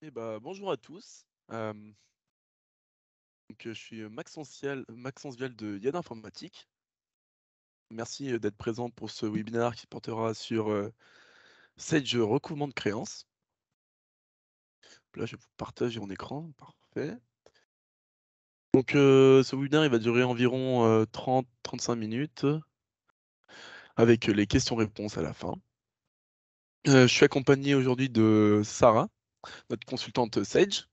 Bonjour à tous. Je suis Maxence Vial de Yann Informatique. Merci d'être présent pour ce webinaire qui portera sur Sage recouvrement de créances. Là, je vais vous partager mon écran. Parfait. Ce webinaire, il va durer environ 30-35 minutes avec les questions-réponses à la fin. Je suis accompagné aujourd'hui de Sarah, notre consultante Sage.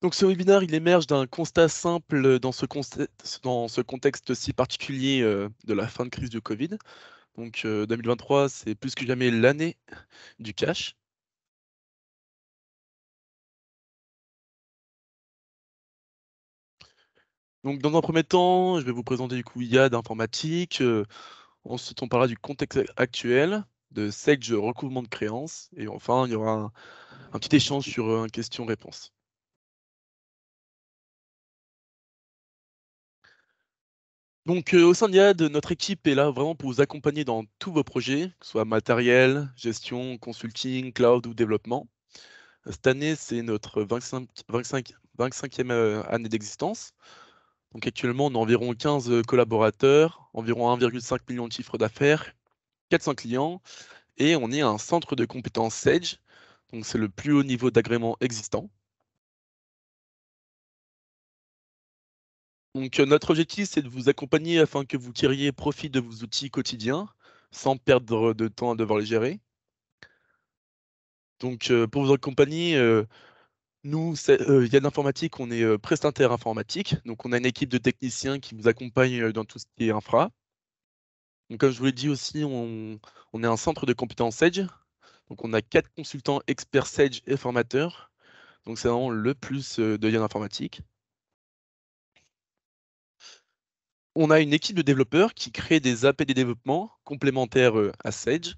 Donc ce webinaire, il émerge d'un constat simple dans ce contexte si particulier de la fin de crise du Covid. 2023, c'est plus que jamais l'année du cash. Donc dans un premier temps, je vais vous présenter du coup YAD informatique. Ensuite, on parlera du contexte actuel, de Sage recouvrement de créances. Et enfin, il y aura un petit échange sur un question-réponse. Au sein de YAD, notre équipe est là vraiment pour vous accompagner dans tous vos projets, que ce soit matériel, gestion, consulting, cloud ou développement. Cette année, c'est notre 25e année d'existence. Donc actuellement, on a environ 15 collaborateurs, environ 1,5 million de chiffre d'affaires, 400 clients, et on est un centre de compétences Sage. Donc c'est le plus haut niveau d'agrément existant. Notre objectif, c'est de vous accompagner afin que vous tiriez profit de vos outils quotidiens, sans perdre de temps à devoir les gérer. Pour vous accompagner, nous, Yann Informatique, on est prestataire informatique. Donc on a une équipe de techniciens qui vous accompagne dans tout ce qui est infra. Donc, comme je vous l'ai dit aussi, on est un centre de compétences Sage. Donc, on a 4 consultants experts Sage et formateurs. Donc, c'est vraiment le plus de Yann Informatique. On a une équipe de développeurs qui crée des API de développement complémentaires à Sage.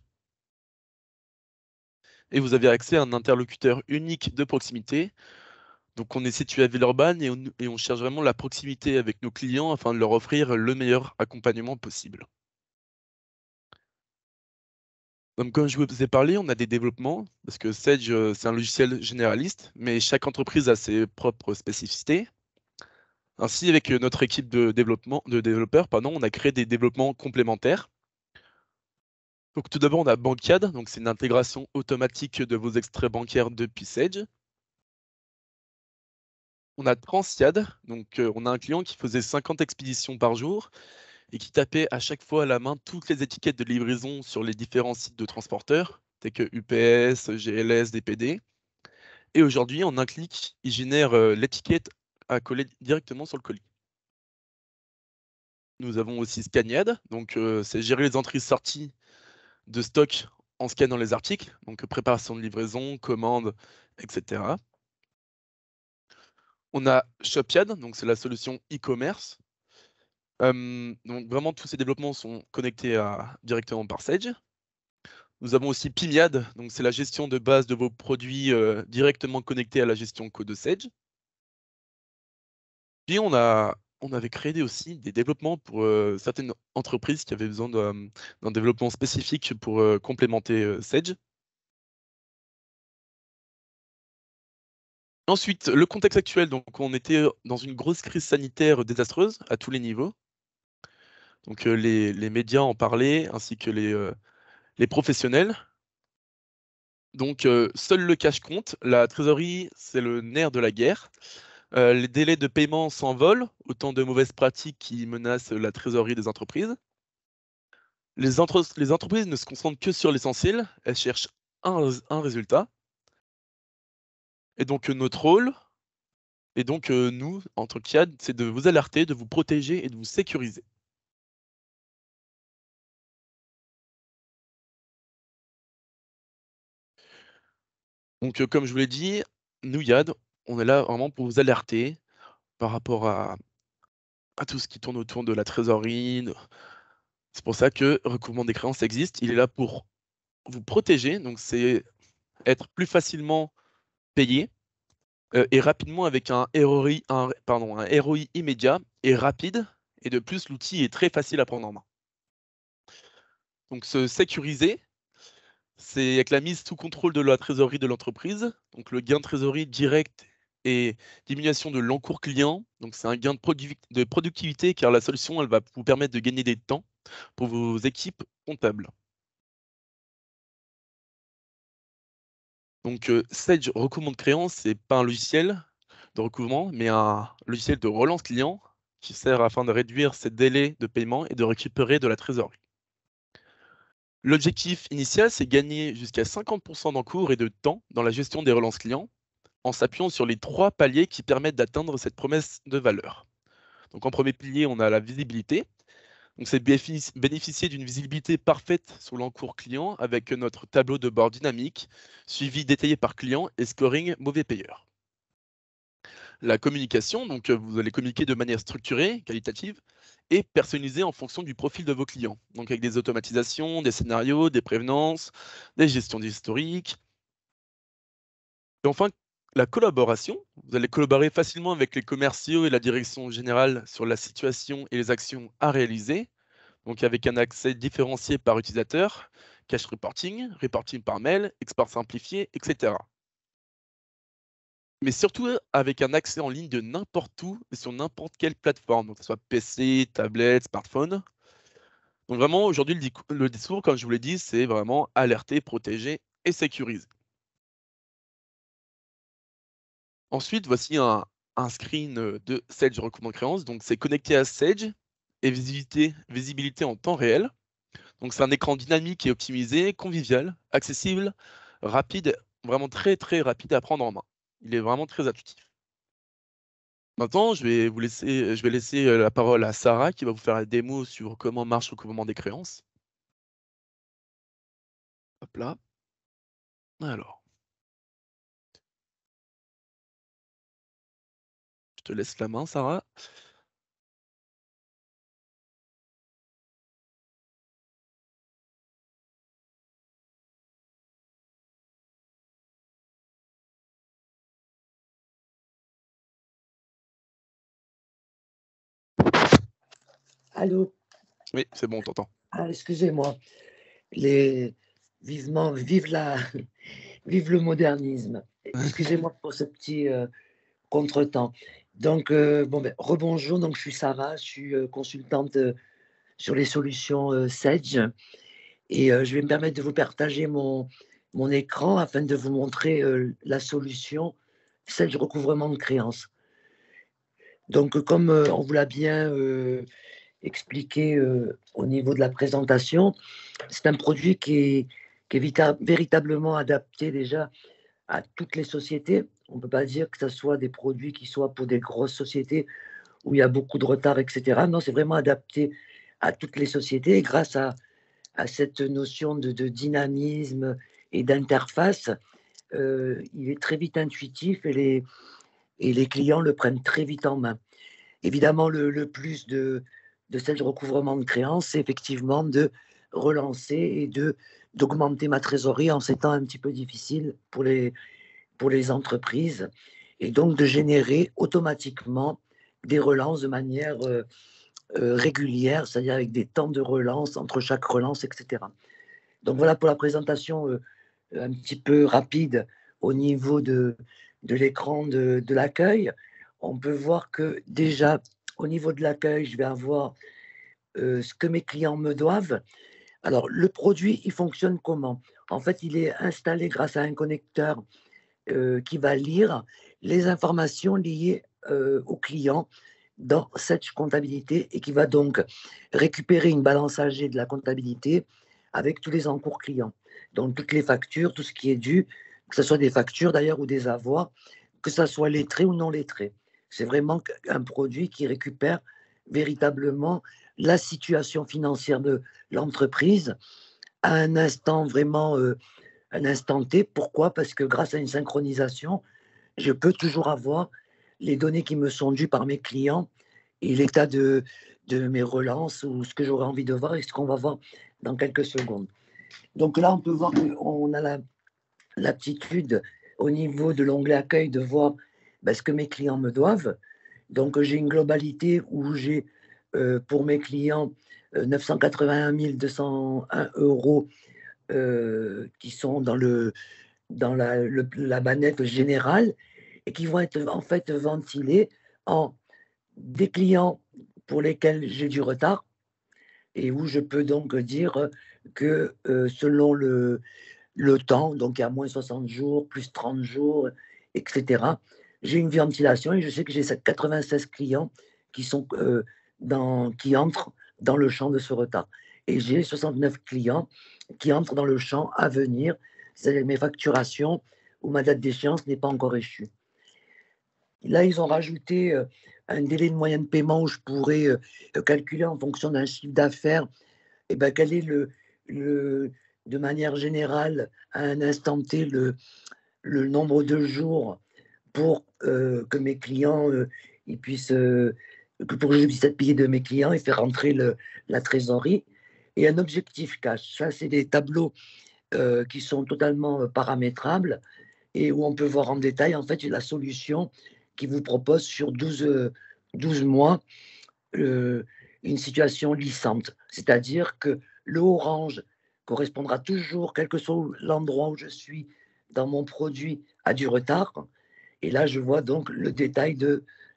Et vous avez accès à un interlocuteur unique de proximité. Donc, on est situé à Villeurbanne et on cherche vraiment la proximité avec nos clients afin de leur offrir le meilleur accompagnement possible. Donc, comme je vous ai parlé, on a des développements, parce que Sage, c'est un logiciel généraliste, mais chaque entreprise a ses propres spécificités. Ainsi, avec notre équipe de développeurs, on a créé des développements complémentaires. Donc, tout d'abord, on a Bankiad, donc c'est une intégration automatique de vos extraits bancaires depuis Sage. On a Transiad, on a un client qui faisait 50 expéditions par jour et qui tapait à chaque fois à la main toutes les étiquettes de livraison sur les différents sites de transporteurs, tels que UPS, GLS, DPD. Et aujourd'hui, en un clic, il génère l'étiquette à coller directement sur le colis. Nous avons aussi Scaniad, c'est gérer les entrées-sorties de stock en scannant les articles, donc préparation de livraison, commande, etc. On a Shopiad, donc c'est la solution e-commerce. Donc vraiment, tous ces développements sont connectés directement par Sage. Nous avons aussi Pimiad, donc c'est la gestion de base de vos produits directement connectés à la gestion code de Sage. Puis on avait créé aussi des développements pour certaines entreprises qui avaient besoin d'un développement spécifique pour complémenter Sage. Ensuite, le contexte actuel, donc on était dans une grosse crise sanitaire désastreuse à tous les niveaux. Les médias en parlaient, ainsi que les professionnels. Seul le cash compte, la trésorerie, c'est le nerf de la guerre. Les délais de paiement s'envolent, autant de mauvaises pratiques qui menacent la trésorerie des entreprises. Les entreprises ne se concentrent que sur l'essentiel, elles cherchent un résultat. Et donc notre rôle, et nous, en tant qu'IAD, c'est de vous alerter, de vous protéger et de vous sécuriser. Comme je vous l'ai dit, nous, IAD, on est là vraiment pour vous alerter par rapport à tout ce qui tourne autour de la trésorerie. C'est pour ça que recouvrement des créances existe. Il est là pour vous protéger, donc c'est être plus facilement payé et rapidement avec un ROI immédiat et rapide. Et de plus, l'outil est très facile à prendre en main. Donc se sécuriser, C'est avec la mise sous contrôle de la trésorerie de l'entreprise, donc le gain de trésorerie direct et diminution de l'encours client. Donc c'est un gain de productivité car la solution, elle va vous permettre de gagner des temps pour vos équipes comptables. Donc Sage recouvrement de créances, c'est pas un logiciel de recouvrement, mais un logiciel de relance client qui sert afin de réduire ces délais de paiement et de récupérer de la trésorerie. L'objectif initial, c'est gagner jusqu'à 50% d'encours et de temps dans la gestion des relances clients en s'appuyant sur les 3 paliers qui permettent d'atteindre cette promesse de valeur. Donc en premier pilier, on a la visibilité. Donc c'est bénéficier d'une visibilité parfaite sur l'encours client avec notre tableau de bord dynamique, suivi détaillé par client et scoring mauvais payeur. La communication, donc vous allez communiquer de manière structurée, qualitative et personnalisée en fonction du profil de vos clients. Donc avec des automatisations, des scénarios, des prévenances, des gestions d'historique. Et enfin, la collaboration. Vous allez collaborer facilement avec les commerciaux et la direction générale sur la situation et les actions à réaliser. Donc avec un accès différencié par utilisateur, cache reporting, reporting par mail, export simplifié, etc. Mais surtout avec un accès en ligne de n'importe où et sur n'importe quelle plateforme, donc que ce soit PC, tablette, smartphone. Donc vraiment, aujourd'hui, le discours, comme je vous l'ai dit, c'est vraiment alerter, protéger et sécuriser. Ensuite, voici un screen de Sage recommande créance. Donc c'est connecté à Sage et visibilité en temps réel. Donc c'est un écran dynamique et optimisé, convivial, accessible, rapide, vraiment très très rapide à prendre en main. Il est vraiment très intuitif. Maintenant, je vais laisser la parole à Sarah qui va vous faire la démo sur comment marche le recouvrement des créances. Hop là. Alors, je te laisse la main, Sarah. Allô? Oui, c'est bon, on t'entend. Ah, excusez-moi. Les... Vivement, vive le modernisme. Excusez-moi pour ce petit contretemps. Donc, bon, ben, rebonjour. Donc, je suis Sarah, je suis consultante sur les solutions Sage. Et je vais me permettre de vous partager mon écran afin de vous montrer la solution Sage recouvrement de créances. Donc, comme on vous l'a bien expliqué au niveau de la présentation, c'est un produit qui est véritablement adapté déjà à toutes les sociétés. On ne peut pas dire que ce soit des produits qui soient pour des grosses sociétés où il y a beaucoup de retard, etc. Non, c'est vraiment adapté à toutes les sociétés. Et grâce à cette notion de dynamisme et d'interface, il est très vite intuitif et les clients le prennent très vite en main. Évidemment, le plus de celle de recouvrement de créances, c'est effectivement de relancer et d'augmenter ma trésorerie en ces temps un petit peu difficiles pour les entreprises et donc de générer automatiquement des relances de manière régulière, c'est-à-dire avec des temps de relance entre chaque relance, etc. Donc voilà pour la présentation un petit peu rapide au niveau de l'écran de l'accueil. On peut voir que déjà, au niveau de l'accueil, je vais avoir ce que mes clients me doivent. Alors, le produit, il fonctionne comment? En fait, il est installé grâce à un connecteur qui va lire les informations liées au client dans cette comptabilité et qui va donc récupérer une balance âgée de la comptabilité avec tous les encours clients. Donc, toutes les factures, tout ce qui est dû, que ce soit des factures d'ailleurs ou des avoirs, que ce soit lettré ou non lettré. C'est vraiment un produit qui récupère véritablement la situation financière de l'entreprise à un instant vraiment, un instant T. Pourquoi? Parce que grâce à une synchronisation, je peux toujours avoir les données qui me sont dues par mes clients et l'état de mes relances ou ce que j'aurais envie de voir et ce qu'on va voir dans quelques secondes. Donc là, on peut voir qu'on a l'aptitude au niveau de l'onglet accueil de voir ce que mes clients me doivent. Donc j'ai une globalité où j'ai pour mes clients 981 201 euros qui sont dans la manette générale et qui vont être en fait ventilés en des clients pour lesquels j'ai du retard et où je peux donc dire que selon le temps, donc à moins 60 jours, plus 30 jours, etc. J'ai une ventilation et je sais que j'ai 96 clients qui, sont, qui entrent dans le champ de ce retard. Et j'ai 69 clients qui entrent dans le champ à venir, c'est-à-dire mes facturations où ma date d'échéance n'est pas encore échue. Là, ils ont rajouté un délai de moyen de paiement où je pourrais calculer en fonction d'un chiffre d'affaires et ben, quel est le, de manière générale, à un instant T, le nombre de jours pour que mes clients ils puissent, pour que je puisse être payé de mes clients et faire rentrer la trésorerie. Et un objectif cash. Ça, c'est des tableaux qui sont totalement paramétrables et où on peut voir en détail en fait la solution qui vous propose sur 12 mois une situation lissante. C'est-à-dire que le orange correspondra toujours, quel que soit l'endroit où je suis dans mon produit, à du retard. Et là, je vois donc le détail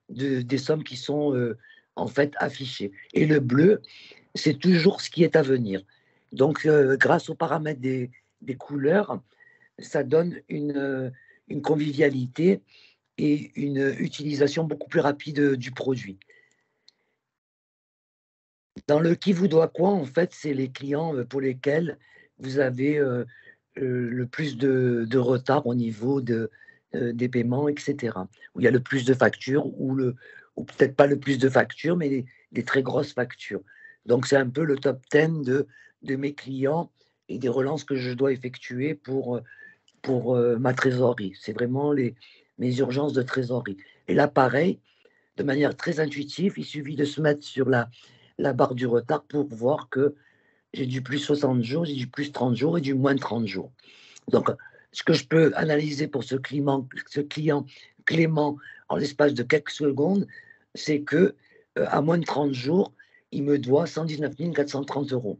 des sommes qui sont en fait affichées. Et le bleu, c'est toujours ce qui est à venir. Donc, grâce aux paramètres des couleurs, ça donne une convivialité et une utilisation beaucoup plus rapide du produit. Dans le qui vous doit quoi, en fait, c'est les clients pour lesquels vous avez le plus de retard au niveau des paiements, etc. Où il y a le plus de factures, ou peut-être pas le plus de factures, mais des très grosses factures. Donc, c'est un peu le top 10 de mes clients et des relances que je dois effectuer pour ma trésorerie. C'est vraiment mes urgences de trésorerie. Et là, pareil, de manière très intuitive, il suffit de se mettre sur la barre du retard pour voir que j'ai du plus 60 jours, j'ai du plus 30 jours et du moins 30 jours. Donc, ce que je peux analyser pour ce client Clément en l'espace de quelques secondes, c'est que à moins de 30 jours, il me doit 119 430 euros.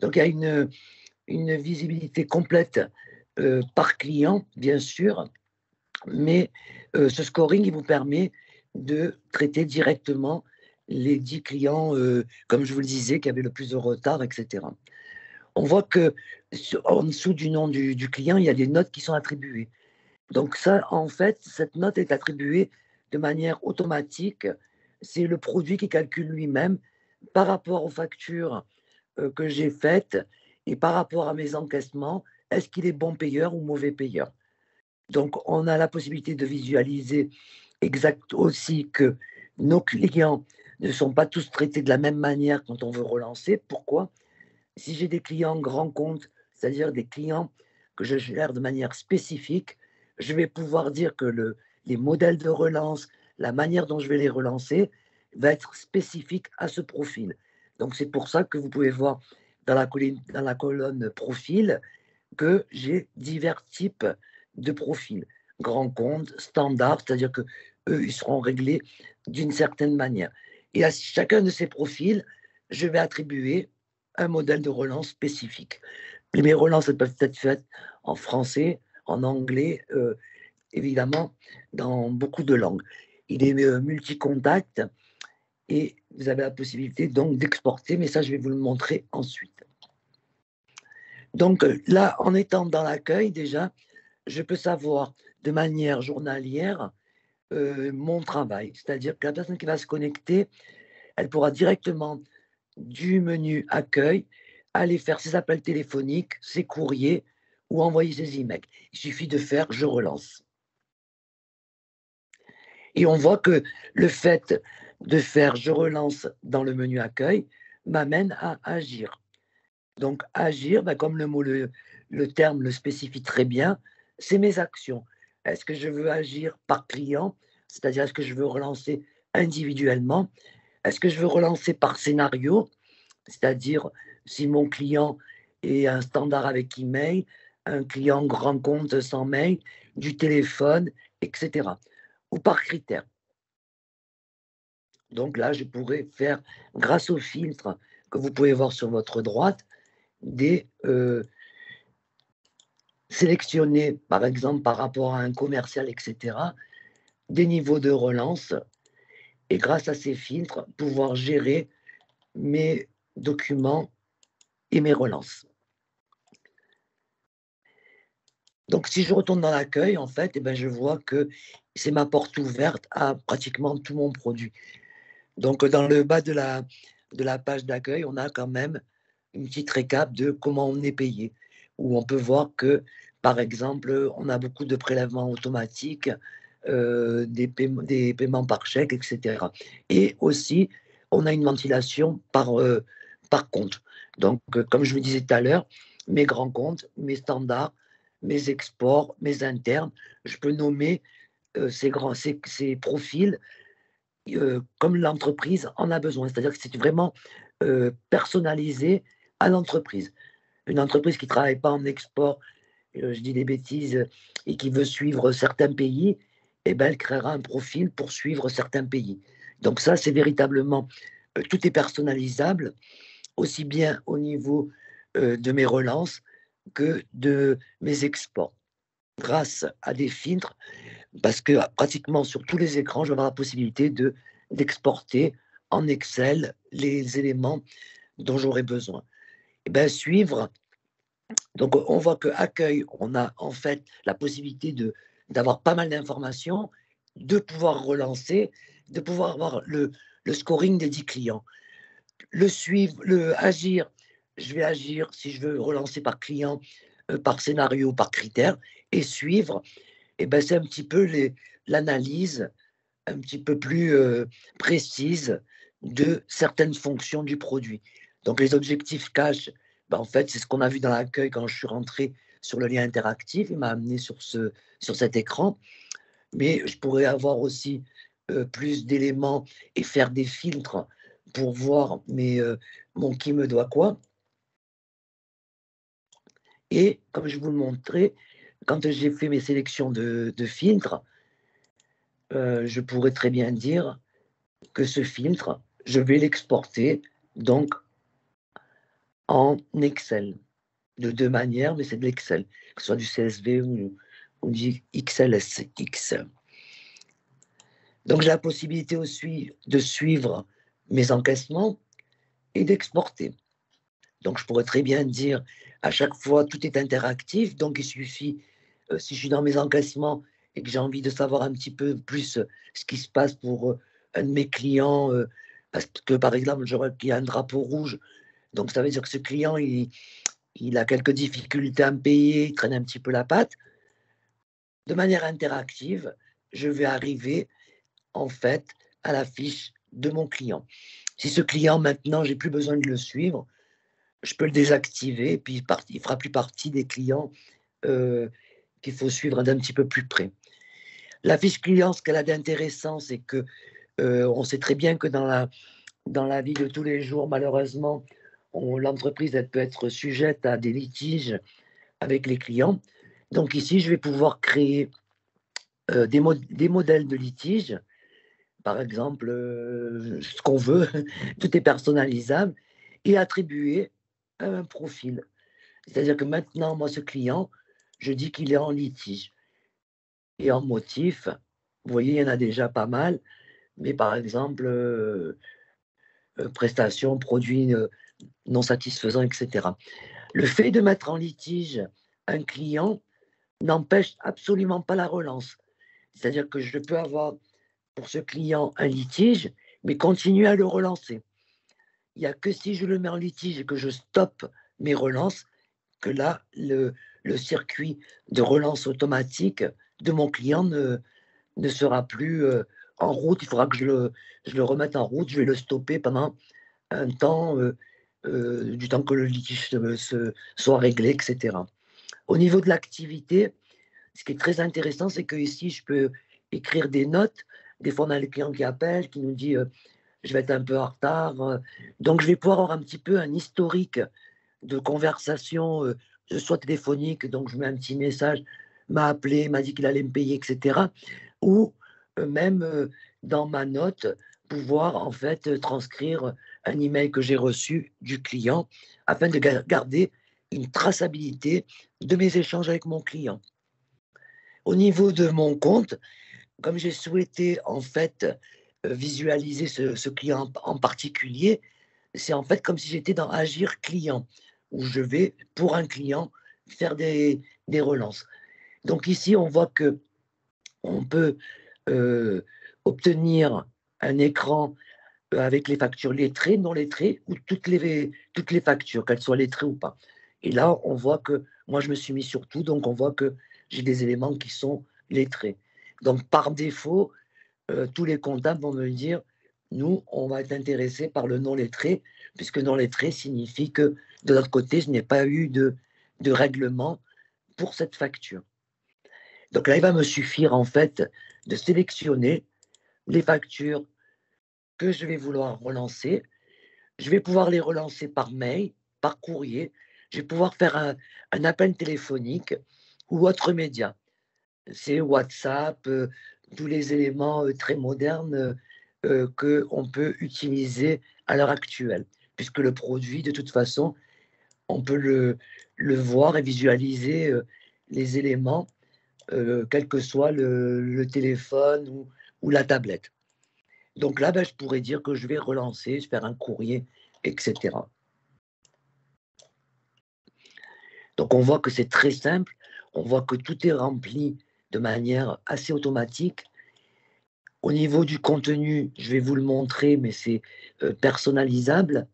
Donc, il y a une visibilité complète par client, bien sûr, mais ce scoring, il vous permet de traiter directement les 10 clients, comme je vous le disais, qui avaient le plus de retard, etc. On voit que en dessous du nom du client, il y a des notes qui sont attribuées. Donc ça, en fait, cette note est attribuée de manière automatique. C'est le produit qui calcule lui-même par rapport aux factures que j'ai faites et par rapport à mes encaissements. Est-ce qu'il est bon payeur ou mauvais payeur? Donc, on a la possibilité de visualiser exact aussi que nos clients ne sont pas tous traités de la même manière quand on veut relancer. Pourquoi? Si j'ai des clients grands comptes, c'est-à-dire des clients que je gère de manière spécifique, je vais pouvoir dire que les modèles de relance, la manière dont je vais les relancer, va être spécifique à ce profil. Donc, c'est pour ça que vous pouvez voir dans la colonne profil que j'ai divers types de profils. Grand compte, standard, c'est-à-dire que eux, ils seront réglés d'une certaine manière. Et à chacun de ces profils, je vais attribuer un modèle de relance spécifique. Mes relances, elles peuvent être faites en français, en anglais, évidemment, dans beaucoup de langues. Il est multi-contact et vous avez la possibilité donc d'exporter, mais ça, je vais vous le montrer ensuite. Donc là, en étant dans l'accueil, déjà, je peux savoir de manière journalière mon travail. C'est-à-dire que la personne qui va se connecter, elle pourra directement du menu accueil aller faire ses appels téléphoniques, ses courriers ou envoyer ses emails. Il suffit de faire je relance. Et on voit que le fait de faire je relance dans le menu accueil m'amène à agir. Donc agir, bah, comme le terme le spécifie très bien, c'est mes actions. Est-ce que je veux agir par client? C'est-à-dire, est-ce que je veux relancer individuellement? Est-ce que je veux relancer par scénario? C'est-à-dire, si mon client est un standard avec email, un client grand compte sans mail, du téléphone, etc. Ou par critère. Donc là, je pourrais faire, grâce au filtre que vous pouvez voir sur votre droite, des sélectionner, par exemple, par rapport à un commercial, etc., des niveaux de relance et grâce à ces filtres, pouvoir gérer mes documents et mes relances. Donc, si je retourne dans l'accueil, en fait, eh ben, je vois que c'est ma porte ouverte à pratiquement tout mon produit. Donc, dans le bas de la page d'accueil, on a quand même une petite récap de comment on est payé, où on peut voir que, par exemple, on a beaucoup de prélèvements automatiques, des paiements par chèque, etc. Et aussi, on a une ventilation par compte. Donc, comme je vous disais tout à l'heure, mes grands comptes, mes standards, mes exports, mes internes, je peux nommer ces profils comme l'entreprise en a besoin. C'est-à-dire que c'est vraiment personnalisé à l'entreprise. Une entreprise qui ne travaille pas en export, je dis des bêtises, et qui veut suivre certains pays, eh ben, elle créera un profil pour suivre certains pays. Donc ça, c'est véritablement, tout est personnalisable, aussi bien au niveau de mes relances que de mes exports, grâce à des filtres parce que pratiquement sur tous les écrans, je vais avoir la possibilité d'exporter en Excel les éléments dont j'aurai besoin. Et bien, suivre, donc on voit que accueil, on a en fait la possibilité d'avoir pas mal d'informations, de pouvoir relancer, de pouvoir avoir le scoring des 10 clients. Le suivre, le agir, je vais agir si je veux relancer par client, par scénario, par critère, et suivre, et ben, c'est un petit peu l'analyse un petit peu plus précise de certaines fonctions du produit. Donc les objectifs cash, ben, en fait, c'est ce qu'on a vu dans l'accueil quand je suis rentré sur le lien interactif. Il m'a amené sur cet écran. Mais je pourrais avoir aussi plus d'éléments et faire des filtres pour voir mon qui me doit quoi. Et comme je vous le montrais, quand j'ai fait mes sélections de filtres, je pourrais très bien dire que ce filtre, je vais l'exporter donc en Excel. De deux manières, mais c'est de l'Excel, que ce soit du CSV ou du XLSX. Donc j'ai la possibilité aussi de suivre mes encaissements et d'exporter. Donc je pourrais très bien dire à chaque fois tout est interactif, donc il suffit, si je suis dans mes encaissements et que j'ai envie de savoir un petit peu plus ce qui se passe pour un de mes clients, parce que par exemple, je vois qu'il y a un drapeau rouge, donc ça veut dire que ce client, il a quelques difficultés à me payer, il traîne un petit peu la patte. De manière interactive, je vais arriver en fait à la fiche de mon client. Si ce client maintenant, j'ai plus besoin de le suivre, je peux le désactiver et puis il fera plus partie des clients qu'il faut suivre d'un petit peu plus près. La fiche client, ce qu'elle a d'intéressant, c'est que on sait très bien que dans la vie de tous les jours, malheureusement, l'entreprise elle peut être sujette à des litiges avec les clients. Donc ici, je vais pouvoir créer des modèles de litiges, par exemple, ce qu'on veut, tout est personnalisable, et attribuer un profil. C'est-à-dire que maintenant, moi, ce client, je dis qu'il est en litige. Et en motif, vous voyez, il y en a déjà pas mal, mais par exemple, prestations, produits non satisfaisants, etc. Le fait de mettre en litige un client n'empêche absolument pas la relance. C'est-à-dire que je peux avoir pour ce client un litige, mais continuer à le relancer. Il n'y a que si je le mets en litige et que je stoppe mes relances, que là, le circuit de relance automatique de mon client ne sera plus en route. Il faudra que je le remette en route. Je vais le stopper pendant un temps, du temps que le litige soit réglé, etc. Au niveau de l'activité, ce qui est très intéressant, c'est que ici, je peux écrire des notes. Des fois, on a le client qui appelle, qui nous dit je vais être un peu en retard. Donc, je vais pouvoir avoir un petit peu un historique de conversation, soit téléphonique, donc je mets un petit message, m'a appelé, m'a dit qu'il allait me payer, etc. Ou même dans ma note, pouvoir en fait transcrire un email que j'ai reçu du client afin de garder une traçabilité de mes échanges avec mon client. Au niveau de mon compte, comme j'ai souhaité en fait visualiser ce client en particulier, c'est en fait comme si j'étais dans Agir client, où je vais, pour un client, faire des relances. Donc ici, on voit que on peut obtenir un écran avec les factures lettrées, non lettrées, ou toutes les factures, qu'elles soient lettrées ou pas. Et là, on voit que moi, je me suis mis sur tout, donc on voit que j'ai des éléments qui sont lettrés. Donc, par défaut, tous les comptables vont me dire, nous, on va être intéressés par le non lettré, puisque non lettré signifie que de l'autre côté, je n'ai pas eu de règlement pour cette facture. Donc là, il va me suffire en fait de sélectionner les factures que je vais vouloir relancer. Je vais pouvoir les relancer par mail, par courrier. Je vais pouvoir faire un appel téléphonique ou autre média. C'est WhatsApp, tous les éléments très modernes qu'on peut utiliser à l'heure actuelle. Puisque le produit, de toute façon, on peut le voir et visualiser les éléments, quel que soit le téléphone ou la tablette. Donc là, ben, je pourrais dire que je vais relancer, faire un courrier, etc. Donc on voit que c'est très simple, on voit que tout est rempli de manière assez automatique. Au niveau du contenu, je vais vous le montrer, mais c'est personnalisable.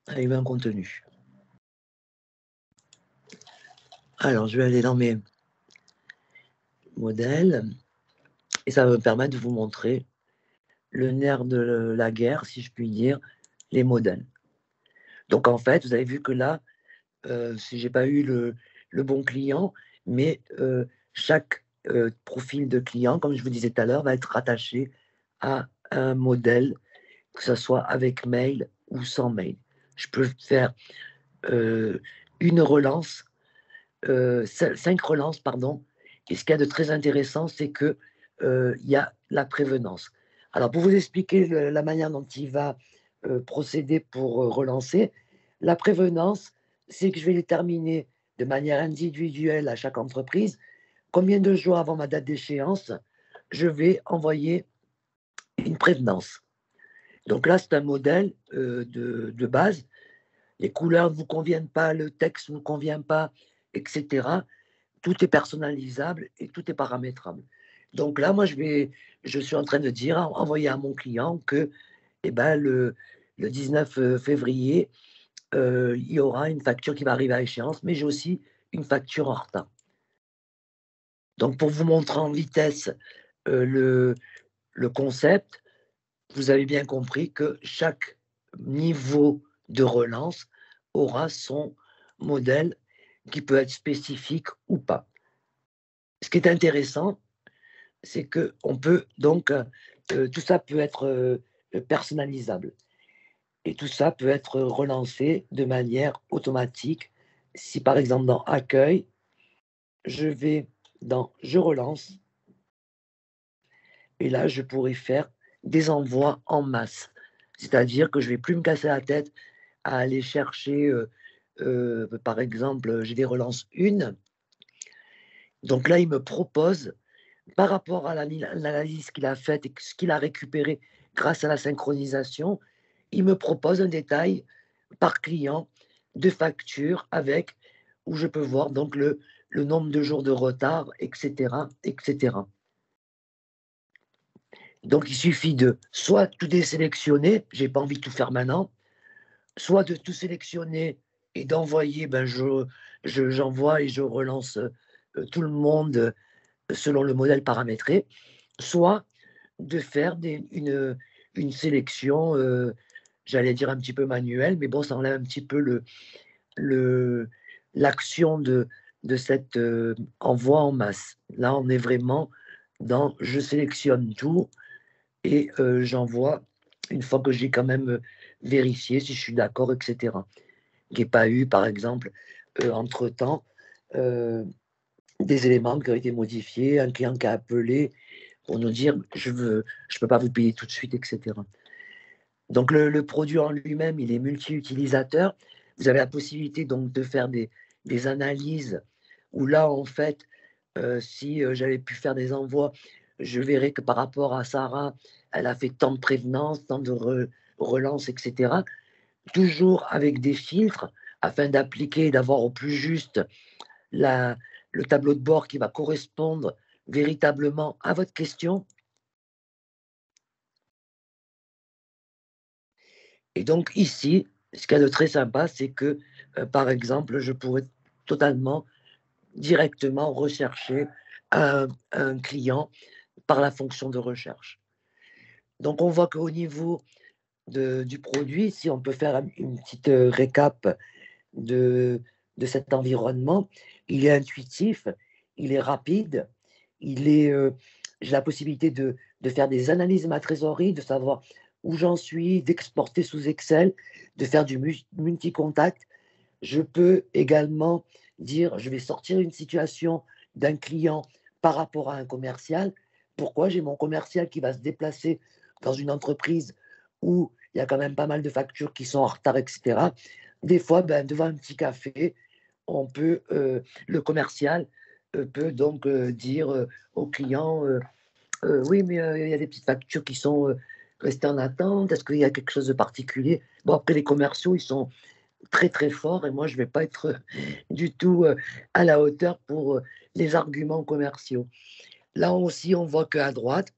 Arriver un contenu. Alors, je vais aller dans mes modèles et ça va me permettre de vous montrer le nerf de la guerre, si je puis dire, les modèles. Donc en fait, vous avez vu que là, si j'ai pas eu le bon client, mais chaque profil de client, comme je vous disais tout à l'heure, va être rattaché à un modèle, que ce soit avec mail ou sans mail. Je peux faire une relance, 5 relances, pardon. Et ce qu'il y a de très intéressant, c'est que il y a la prévenance. Alors, pour vous expliquer la manière dont il va procéder pour relancer, la prévenance, c'est que je vais déterminer de manière individuelle à chaque entreprise combien de jours avant ma date d'échéance, je vais envoyer une prévenance. Donc là, c'est un modèle de base. Les couleurs ne vous conviennent pas, le texte ne vous convient pas, etc. Tout est personnalisable et tout est paramétrable. Donc là, moi, je suis en train de dire, envoyer à mon client que eh ben, le 19 février, il y aura une facture qui va arriver à échéance, mais j'ai aussi une facture en retard. Donc, pour vous montrer en vitesse le concept, vous avez bien compris que chaque niveau de relance aura son modèle qui peut être spécifique ou pas. Ce qui est intéressant, c'est que on peut donc tout ça peut être personnalisable et tout ça peut être relancé de manière automatique. Si par exemple dans accueil, je vais dans je relance et là je pourrais faire des envois en masse. C'est-à-dire que je vais plus me casser la tête à aller chercher par exemple, j'ai des relances 1. Donc là, il me propose par rapport à l'analyse qu'il a faite et ce qu'il a récupéré grâce à la synchronisation, il me propose un détail par client de facture avec où je peux voir donc le nombre de jours de retard, etc., etc. Donc il suffit de soit tout désélectionner, j'ai pas envie de tout faire maintenant, soit de tout sélectionner et d'envoyer, ben j'envoie et je relance tout le monde selon le modèle paramétré, soit de faire une sélection, j'allais dire un petit peu manuelle, mais bon, ça enlève un petit peu le, l'action de cet envoi en masse. Là, on est vraiment dans je sélectionne tout et j'envoie une fois que j'ai quand même vérifié si je suis d'accord, etc. Qu'il n'y ait pas eu, par exemple, entre-temps, des éléments qui ont été modifiés, un client qui a appelé pour nous dire je peux pas vous payer tout de suite, etc. Donc le produit en lui-même, il est multi-utilisateur. Vous avez la possibilité donc de faire des analyses où là, en fait, si j'avais pu faire des envois, je verrais que par rapport à Sarah, elle a fait tant de prévenance, tant de relances, etc. Toujours avec des filtres afin d'appliquer et d'avoir au plus juste le tableau de bord qui va correspondre véritablement à votre question. Et donc ici, ce qu'il y a de très sympa, c'est que, par exemple, je pourrais totalement, directement rechercher un client par la fonction de recherche. Donc on voit qu'au niveau du produit, si on peut faire une petite récap de, de cet environnement, il est intuitif, il est rapide, il est, j'ai la possibilité de faire des analyses de ma trésorerie, de savoir où j'en suis, d'exporter sous Excel, de faire du multi-contact. Je peux également dire, je vais sortir une situation d'un client par rapport à un commercial. Pourquoi j'ai mon commercial qui va se déplacer dans une entreprise où il y a quand même pas mal de factures qui sont en retard, etc. Des fois, ben, devant un petit café, on peut, le commercial peut donc dire au client, oui, mais il y a des petites factures qui sont restées en attente. Est-ce qu'il y a quelque chose de particulier? Bon, après, les commerciaux, ils sont très, très forts et moi, je ne vais pas être du tout à la hauteur pour les arguments commerciaux. Là aussi, on voit qu'à droite,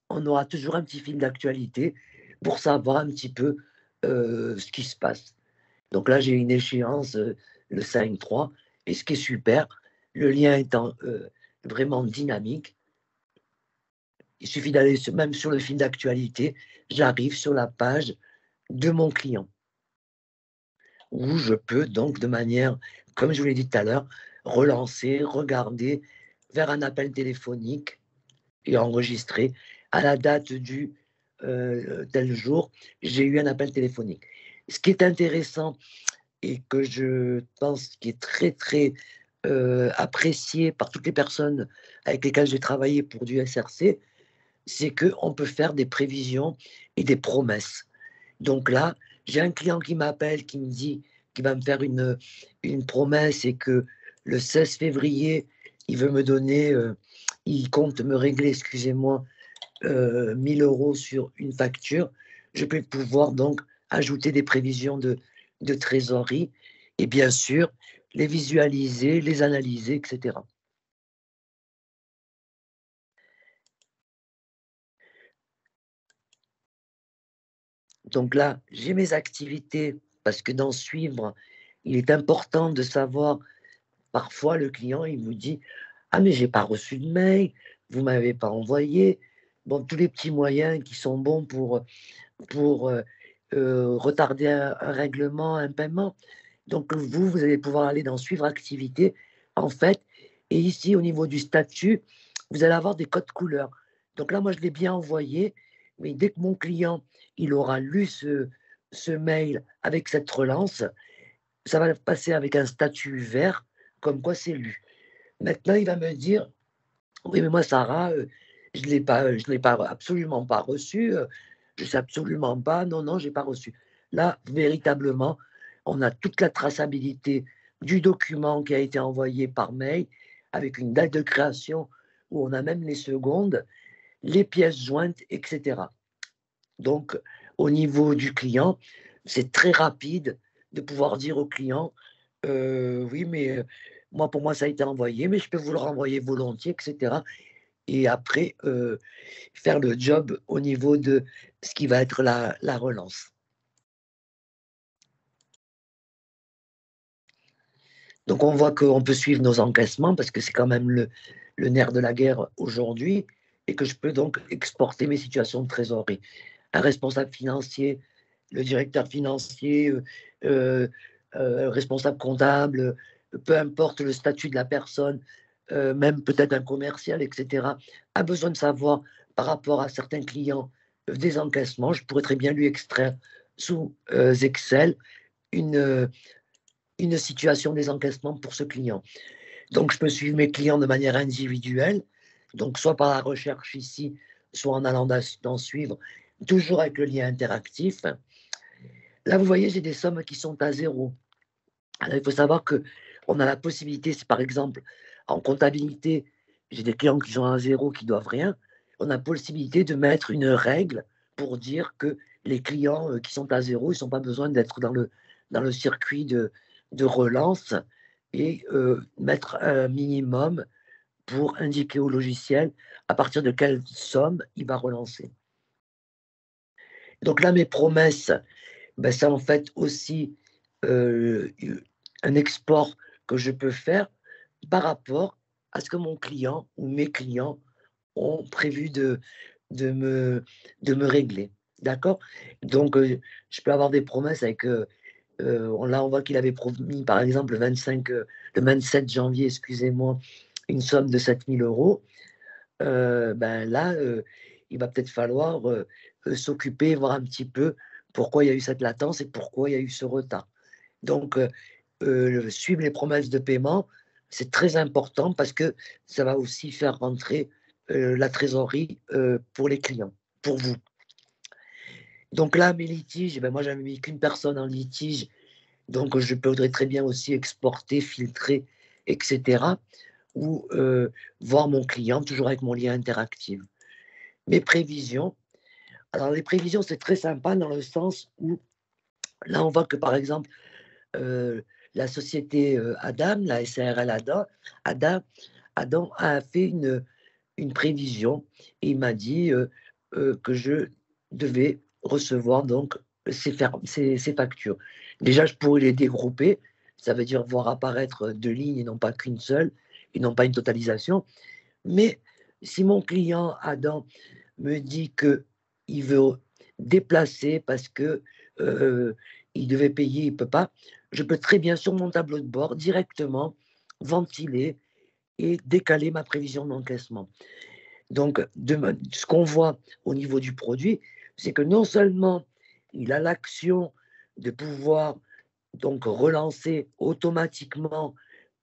on aura toujours un petit fil d'actualité pour savoir un petit peu ce qui se passe. Donc là, j'ai une échéance le 5-3 et ce qui est super, le lien étant vraiment dynamique, il suffit d'aller même sur le fil d'actualité, j'arrive sur la page de mon client où je peux donc de manière, comme je vous l'ai dit tout à l'heure, relancer, regarder, faire un appel téléphonique et enregistrer à la date du tel jour, j'ai eu un appel téléphonique. Ce qui est intéressant et que je pense qui est très, très apprécié par toutes les personnes avec lesquelles j'ai travaillé pour du SRC, c'est qu'on peut faire des prévisions et des promesses. Donc là, j'ai un client qui m'appelle, qui me dit qu'il va me faire une promesse et que le 16 février, il veut me donner, il compte me régler, excusez-moi, 1000 euros sur une facture. Je peux pouvoir donc ajouter des prévisions de trésorerie et bien sûr les visualiser, les analyser, etc. Donc là, j'ai mes activités parce que dans suivre, il est important de savoir, parfois le client, il vous dit: «Ah mais j'ai pas reçu de mail, vous m'avez pas envoyé». Bon, tous les petits moyens qui sont bons pour retarder un règlement, un paiement. Donc vous allez pouvoir aller dans suivre activité, en fait, et ici au niveau du statut, vous allez avoir des codes couleurs. Donc là, moi je l'ai bien envoyé, mais dès que mon client, il aura lu ce mail avec cette relance, ça va passer avec un statut vert, comme quoi c'est lu. Maintenant, il va me dire: «Oui, mais moi Sarah, je l'ai pas absolument pas reçu, je sais absolument pas, non, non, j'ai pas reçu». Là, véritablement, on a toute la traçabilité du document qui a été envoyé par mail, avec une date de création où on a même les secondes, les pièces jointes, et cetera. Donc, au niveau du client, c'est très rapide de pouvoir dire au client: «Oui, mais moi, pour moi, ça a été envoyé, mais je peux vous le renvoyer volontiers», et cetera, et après, faire le job au niveau de ce qui va être la relance. Donc on voit qu'on peut suivre nos encaissements parce que c'est quand même le nerf de la guerre aujourd'hui et que je peux donc exporter mes situations de trésorerie. Un responsable financier, le directeur financier, heu responsable comptable, peu importe le statut de la personne, même peut-être un commercial, et cetera, a besoin de savoir par rapport à certains clients, des encaissements. Je pourrais très bien lui extraire sous, Excel une, une situation des encaissements pour ce client. Donc je peux suivre mes clients de manière individuelle, donc soit par la recherche ici, soit en allant dans suivre. toujours avec le lien interactif. Là, vous voyez, j'ai des sommes qui sont à zéro. Alors, il faut savoir qu'on a la possibilité, si par exemple, en comptabilité, j'ai des clients qui sont à zéro, qui doivent rien, on a la possibilité de mettre une règle pour dire que les clients qui sont à zéro, ils n'ont pas besoin d'être dans le circuit de relance et mettre un minimum pour indiquer au logiciel à partir de quelle somme il va relancer. Donc là, mes promesses, ben, c'est en fait aussi euh, un export que je peux faire par rapport à ce que mon client ou mes clients ont prévu de, me, de me régler. D'accord. Donc, je peux avoir des promesses avec. Là, on voit qu'il avait promis, par exemple, le 27 janvier, excusez-moi, une somme de 7 000 euros. Ben là, il va peut-être falloir s'occuper, voir un petit peu pourquoi il y a eu cette latence et pourquoi il y a eu ce retard. Donc, suivre les promesses de paiement, c'est très important parce que ça va aussi faire rentrer la trésorerie pour les clients, pour vous. Donc là, mes litiges, ben moi, j'avais mis qu'une personne en litige, donc je pourrais très bien aussi exporter, filtrer, etc. Ou voir mon client, toujours avec mon lien interactif. Mes prévisions. Alors, les prévisions, c'est très sympa dans le sens où, là, on voit que, par exemple, euh, la société Adam, la SARL Adam a fait une prévision et il m'a dit que je devais recevoir donc ces factures. Déjà, je pourrais les dégrouper, ça veut dire voir apparaître deux lignes et non pas qu'une seule, et non pas une totalisation. Mais si mon client Adam me dit qu'il veut déplacer parce que il devait payer, il ne peut pas, je peux très bien sur mon tableau de bord directement ventiler et décaler ma prévision d'encaissement. Donc, ce qu'on voit au niveau du produit, c'est que non seulement il a l'action de pouvoir donc relancer automatiquement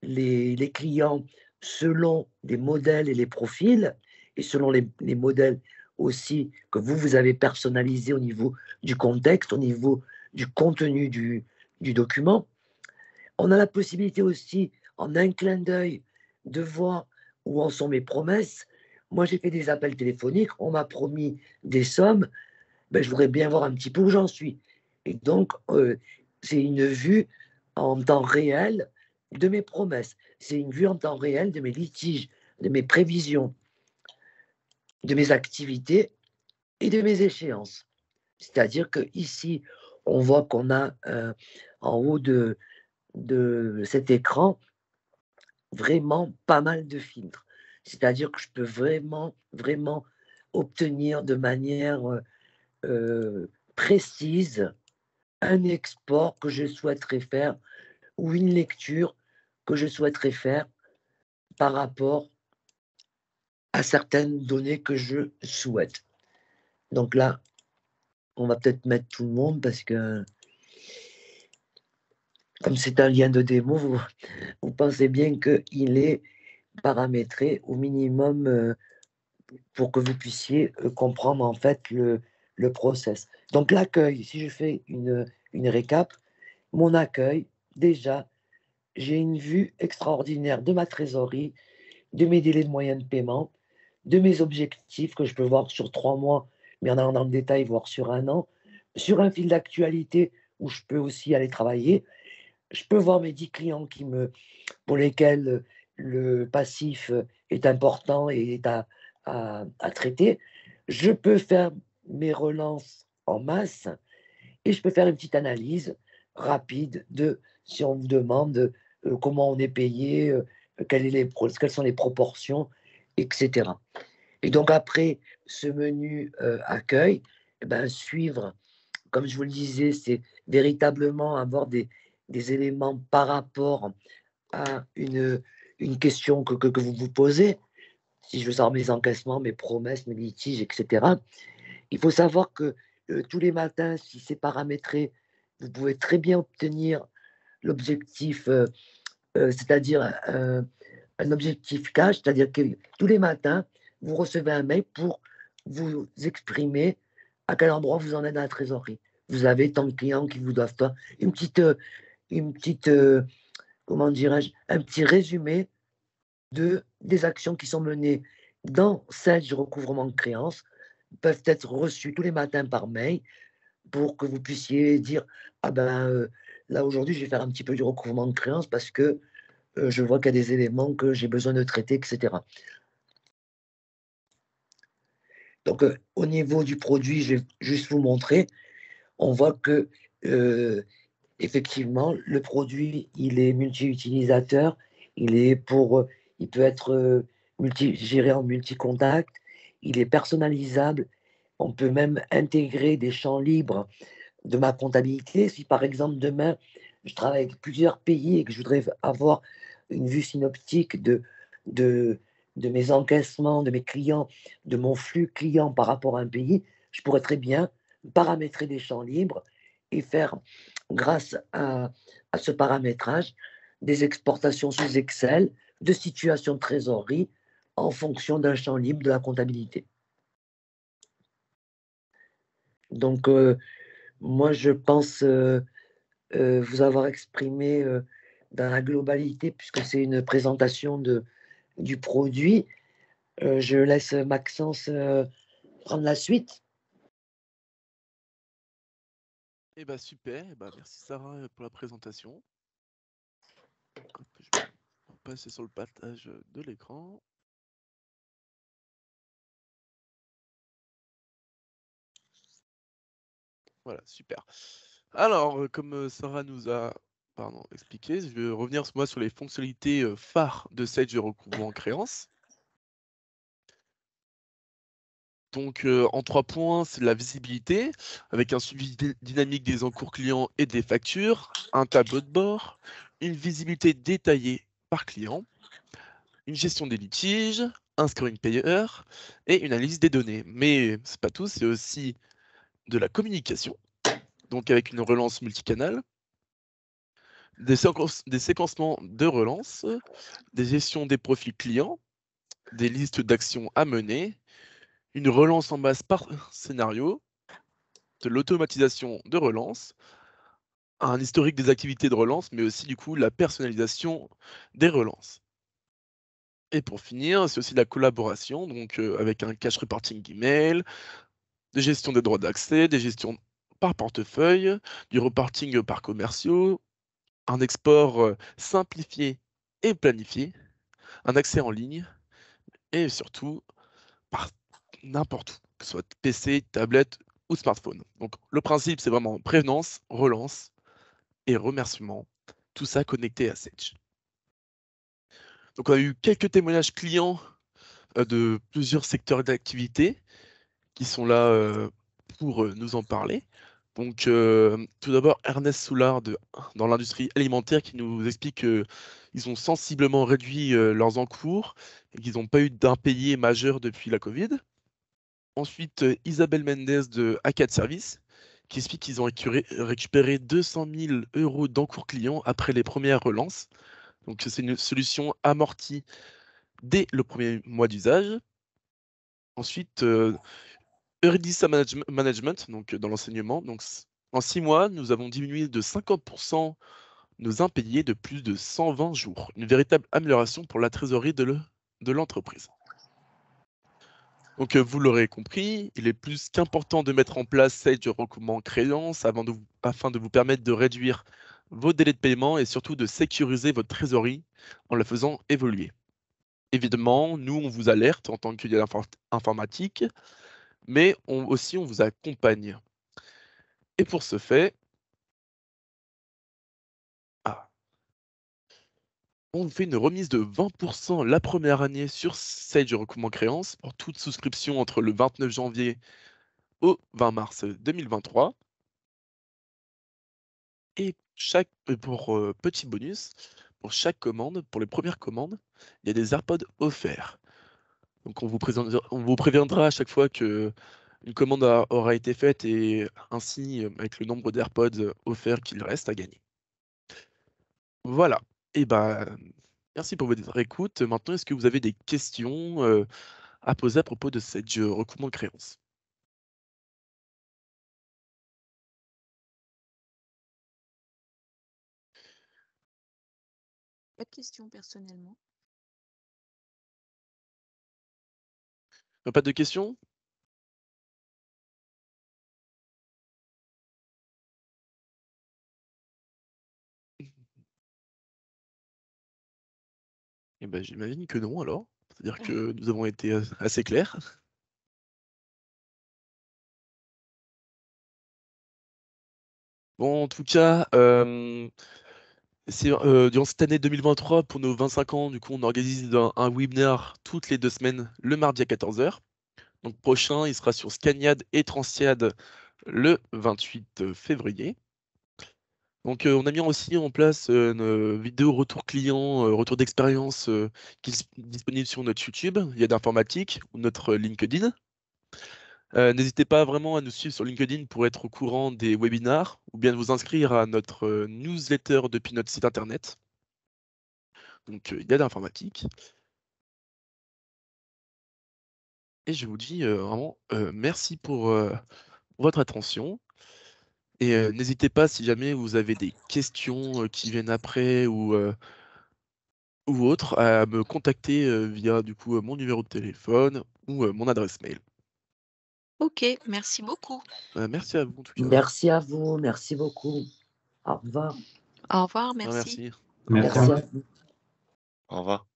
les clients selon les modèles et les profils, et selon les modèles aussi que vous avez personnalisé au niveau du contexte, au niveau du contenu du document. On a la possibilité aussi, en un clin d'œil, de voir où en sont mes promesses. Moi, j'ai fait des appels téléphoniques, on m'a promis des sommes, ben, je voudrais bien voir un petit peu où j'en suis. Et donc, c'est une vue en temps réel de mes promesses. C'est une vue en temps réel de mes litiges, de mes prévisions, de mes activités et de mes échéances. C'est-à-dire qu'ici, on voit qu'on a en haut de cet écran vraiment pas mal de filtres. C'est-à-dire que je peux vraiment, vraiment obtenir de manière précise un export que je souhaiterais faire ou une lecture que je souhaiterais faire par rapport à certaines données que je souhaite. Donc là, on va peut-être mettre tout le monde parce que comme c'est un lien de démo, vous pensez bien qu'il est paramétré au minimum pour que vous puissiez comprendre en fait le process. Donc l'accueil, si je fais une récap, mon accueil, déjà, j'ai une vue extraordinaire de ma trésorerie, de mes délais de moyens de paiement, de mes objectifs que je peux voir sur 3 mois, mais en allant dans le détail, voir sur un an, sur un fil d'actualité où je peux aussi aller travailler. Je peux voir mes 10 clients pour lesquels le passif est important et est à traiter. Je peux faire mes relances en masse et je peux faire une petite analyse rapide de si on vous demande comment on est payé, quelles sont les proportions, etc. Et donc après ce menu accueil, eh ben, suivre, comme je vous le disais, c'est véritablement avoir des éléments par rapport à une question que vous vous posez. Si je veux savoir mes encaissements, mes promesses, mes litiges, etc. Il faut savoir que tous les matins, si c'est paramétré, vous pouvez très bien obtenir l'objectif, c'est-à-dire un objectif cash, c'est-à-dire que tous les matins, vous recevez un mail pour vous exprimer à quel endroit vous en êtes dans la trésorerie. Vous avez tant de clients qui vous doivent tant. Une petite, comment dirais-je, un petit résumé des actions qui sont menées dans celle du recouvrement de créances, peuvent être reçues tous les matins par mail pour que vous puissiez dire: «Ah ben, là aujourd'hui, je vais faire un petit peu du recouvrement de créances parce que, je vois qu'il y a des éléments que j'ai besoin de traiter» et cetera. Donc, au niveau du produit, je vais juste vous montrer. On voit que, heu, effectivement, le produit, il est multi-utilisateur. Il est pour, il peut être, géré en multi-contact. Il est personnalisable. On peut même intégrer des champs libres de ma comptabilité. Si, par exemple, demain, je travaille avec plusieurs pays et que je voudrais avoir une vue synoptique de de mes encaissements, de mes clients, de mon flux client par rapport à un pays, je pourrais très bien paramétrer des champs libres et faire, grâce à ce paramétrage, des exportations sous Excel de situations de trésorerie en fonction d'un champ libre de la comptabilité. Donc, moi, je pense, vous avoir exprimé, dans la globalité, puisque c'est une présentation du produit. Je laisse Maxence, prendre la suite. Eh bah, super, eh bah, merci Sarah, pour la présentation. Hop, je vais passer sur le partage de l'écran. Voilà, super. Alors, comme, Sarah nous a, pardon, expliqué, je vais revenir moi sur les fonctionnalités, phares de Sage recouvrant créances. Donc, en 3 points, c'est la visibilité, avec un suivi dynamique des encours clients et des factures, un tableau de bord, une visibilité détaillée par client, une gestion des litiges, un scoring payeur et une analyse des données. Mais c'est pas tout, c'est aussi de la communication, donc avec une relance multicanal, des séquencements de relance, des gestions des profils clients, des listes d'actions à mener, une relance en base par scénario, de l'automatisation de relance, un historique des activités de relance, mais aussi du coup la personnalisation des relances. Et pour finir, c'est aussi la collaboration, donc avec un cache reporting email, des gestions des droits d'accès, des gestions par portefeuille, du reporting par commerciaux, un export simplifié et planifié, un accès en ligne et surtout par n'importe où, que ce soit PC, tablette ou smartphone. Donc le principe, c'est vraiment prévenance, relance et remerciement, tout ça connecté à Sage. Donc on a eu quelques témoignages clients de plusieurs secteurs d'activité qui sont là pour nous en parler. Donc tout d'abord Ernest Soulard dans l'industrie alimentaire qui nous explique qu'ils ont sensiblement réduit leurs encours et qu'ils n'ont pas eu d'impayés majeurs depuis la Covid. Ensuite, Isabelle Mendes de Acad Service, qui explique qu'ils ont récupéré 200 000 € d'encours clients après les premières relances. Donc, c'est une solution amortie dès le premier mois d'usage. Ensuite, Eurydice Management, donc dans l'enseignement. Donc, en 6 mois, nous avons diminué de 50% nos impayés de plus de 120 jours. Une véritable amélioration pour la trésorerie de l'entreprise. Donc, vous l'aurez compris, il est plus qu'important de mettre en place Sage recouvrement créance afin de vous permettre de réduire vos délais de paiement et surtout de sécuriser votre trésorerie en la faisant évoluer. Évidemment, nous, on vous alerte en tant que informatique, mais aussi on vous accompagne. Et pour ce fait, ah, on vous fait une remise de 20% la première année sur Sage recouvrement créance pour toute souscription entre le 29 janvier au 20 mars 2023. Et pour petit bonus, pour chaque commande, pour les premières commandes, il y a des AirPods offerts. Donc on vous préviendra à chaque fois qu'une commande aura été faite et ainsi avec le nombre d'AirPods offerts qu'il reste à gagner. Voilà. Et bah, merci pour votre écoute. Maintenant, est-ce que vous avez des questions à poser à propos de cette recouvrement de créance? Pas de questions personnellement. Pas de questions? Eh ben, j'imagine que non alors. C'est-à-dire que nous avons été assez clairs. Bon, en tout cas, c'est durant cette année 2023, pour nos 25 ans, du coup, on organise un webinaire toutes les 2 semaines, le mardi à 14h. Donc prochain, il sera sur Scagnad et Transiad le 28 février. Donc on a mis aussi en place une vidéo retour client, retour d'expérience qui est disponible sur notre YouTube, il y a d'informatique, ou notre LinkedIn. N'hésitez pas vraiment à nous suivre sur LinkedIn pour être au courant des webinars ou bien de vous inscrire à notre newsletter depuis notre site internet. Donc il y a d'informatique. Et je vous dis vraiment merci pour votre attention. Et n'hésitez pas si jamais vous avez des questions qui viennent après ou autres à me contacter via du coup mon numéro de téléphone ou mon adresse mail. Ok, merci beaucoup. Merci à vous en tout cas. Merci à vous, merci beaucoup. Au revoir. Au revoir, Ah, merci. merci. Merci. Merci à vous. Au revoir.